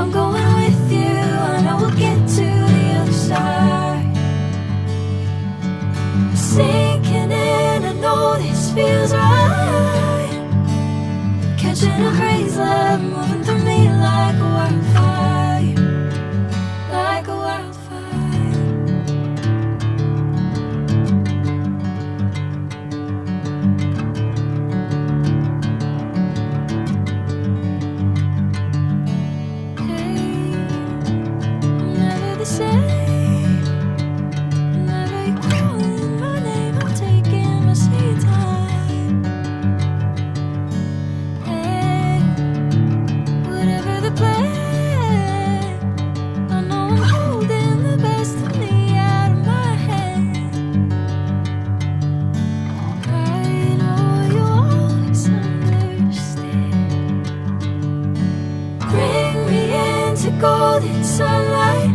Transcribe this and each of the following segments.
I'm going with you, I know we'll get to the other side. Sinking in, I know this feels right. Catching a crazy love moving through me like a wildfire, like a wildfire. Hey, I'm never the same. Whenever you're calling my name, I'm taking my sweet time. Hey, whatever the plan, I know I'm holding the best of me out of my hand. I know you always understand. Bring me into golden sunlight.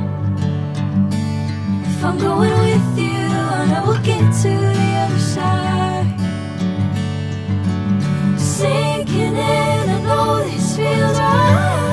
If I'm going with you, I know we'll get to the other side. Sinking in, I know this feels right.